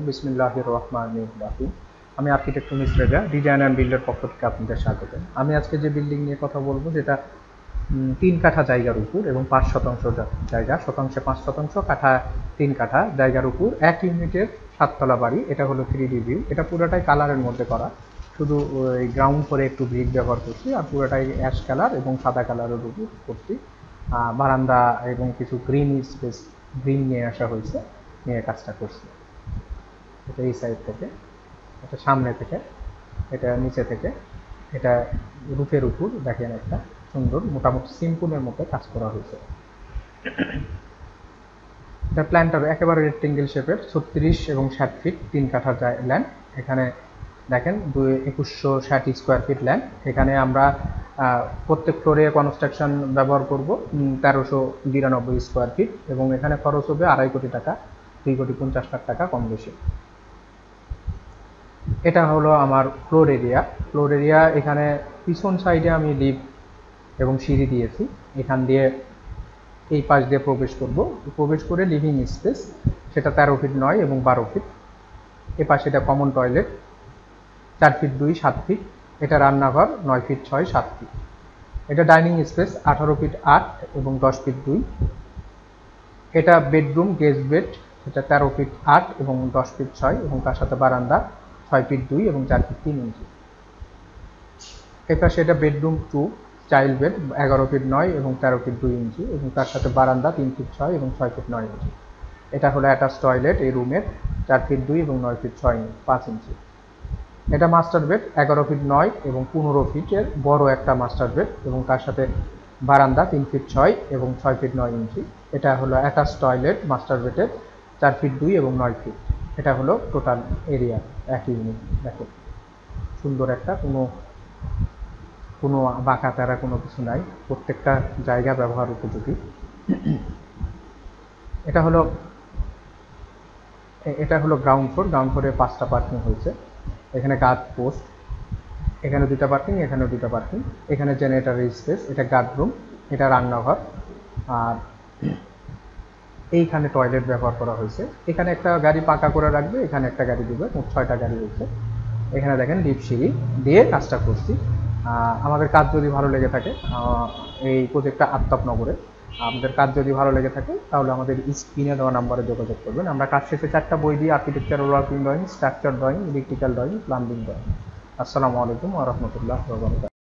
বিসমিল্লাহির রহমানির রহিম। আমি আর্কিটেক্ট উনিস রেজা, ডিজাইন অ্যান্ড বিল্ডের পক্ষ থেকে আপনাদের স্বাগত। আমি আজকে যে বিল্ডিং নিয়ে কথা বলবো যেটা 3 কাঠা জায়গার উপর এবং 5% জায়গা, শতাংশে 5%, কাঠা 3 কাঠা জায়গার উপর 1 ইউনিটের 7 তলা বাড়ি। এটা হলো 3D ভিউ। এটা পুরোটাই কালারের মধ্যে করা, শুধু ওই গ্রাউন্ড ফ্লোরে একটু ব্রিক ব্যবহার করছি, আর পুরোটাই অ্যাশ কালার এবং সাদা কালারের উপর করছি। বারান্দা এবং কিছু গ্রিন স্পেস, গ্রিন নিয়ে আসা হয়েছে, নিয়ে কাজটা করছি। এটা এই সাইড থেকে, এটা সামনে থেকে, এটা নিচে থেকে, এটা রুফের উপর দেখেন একটা সুন্দর মোটামুটি সিম্পলের মধ্যে কাজ করা হয়েছে। এটা প্ল্যানটা একেবারে রেক্টেঙ্গেল শেপের, 36 এবং 60 ফিট 3 কাঠা ল্যান্ড। এখানে দেখেন 2160 স্কোয়ার ফিট ল্যান্ড। এখানে আমরা প্রত্যেক ফ্লোরে কনস্ট্রাকশন ব্যবহার করব 1392 স্কোয়ার ফিট, এবং এখানে খরচ হবে 2.5 কোটি টাকা, 2,50,00,000 টাকা কম বেশি। এটা হলো আমার ফ্লোর এরিয়া। ফ্লোর এরিয়া এখানে পিছন সাইডে আমি লিফট এবং সিঁড়ি দিয়েছি। এখান দিয়ে এই পাশ দিয়ে প্রবেশ করে লিভিং স্পেস, সেটা 13 ফিট 9 এবং 12 ফিট। এ পাশে এটা কমন টয়লেট 4 ফিট 2 7 ফিট। এটা রান্নাঘর 9 ফিট 6 7 ফিট। এটা ডাইনিং স্পেস 18 ফিট 8 এবং 10 ফিট 2। এটা বেডরুম গেস্ট বেড, এটা 13 ফিট 8 এবং 10 ফিট 6, এবং তার সাথে বারান্দা 6 ফিট 2 এবং 4 ফিট 3 ইঞ্চি। এপাশে এটা বেডরুম 2 চাইল্ড বেড 11 ফিট 9 এবং 13 ফিট 2 ইঞ্চি, এবং তার সাথে বারান্দা 3 ফিট 6 এবং 6 ফিট 9 ইঞ্চি। এটা হলো অ্যাটাচ টয়লেট এই রুমের, 4 ফিট 2 এবং 9 ফিট 5 ইঞ্চি। এটা মাস্টার বেড 11 ফিট 9 এবং 15 ফিটের বড় একটা মাস্টার বেড, এবং তার সাথে বারান্দা 3 ফিট 6 এবং 6 ফিট 9 ইঞ্চি। এটা হলো অ্যাটাচ টয়লেট মাস্টার বেডের, 4 ফিট 2 এবং 9 ফিট। এটা হলো টোটাল এরিয়া, এক ইউনিট। দেখো সুন্দর একটা, কোনো বাঁকা তারা কোনো কিছু নাই, প্রত্যেকটা জায়গা ব্যবহার উপযোগী। এটা হলো গ্রাউন্ড ফ্লোরে 5টা পার্কিং হয়েছে। এখানে গার্ড পোস্ট, এখানে 2টা পার্কিং, এখানেও 2টা পার্কিং। এখানে জেনারেটরের স্পেস, এটা গার্ড রুম, এটা রান্নাঘর, আর এইখানে টয়লেট ব্যবহার করা হয়েছে। এখানে একটা গাড়ি পাকা করে রাখবে, এখানে একটা গাড়ি দিবে, মোট 6টা গাড়ি হয়েছে। এখানে দেখেন লিফট সিঁড়ি দিয়ে কাজটা করছি। আমাদের কাজ যদি ভালো লেগে থাকে, এই প্রজেক্টটা আফতাবনগরে, আমাদের কাজ যদি ভালো লেগে থাকে তাহলে আমাদের স্ক্রিনে দেওয়া নাম্বারে যোগাযোগ করবেন। আমরা কাজ শেষে 4টা বই দিই: architectural working drawing, structure drawing, electrical drawing, plumbing drawing. আসসালামু আলাইকুম ওয়া রাহমাতুল্লাহি ওয়া বারাকাতুহু।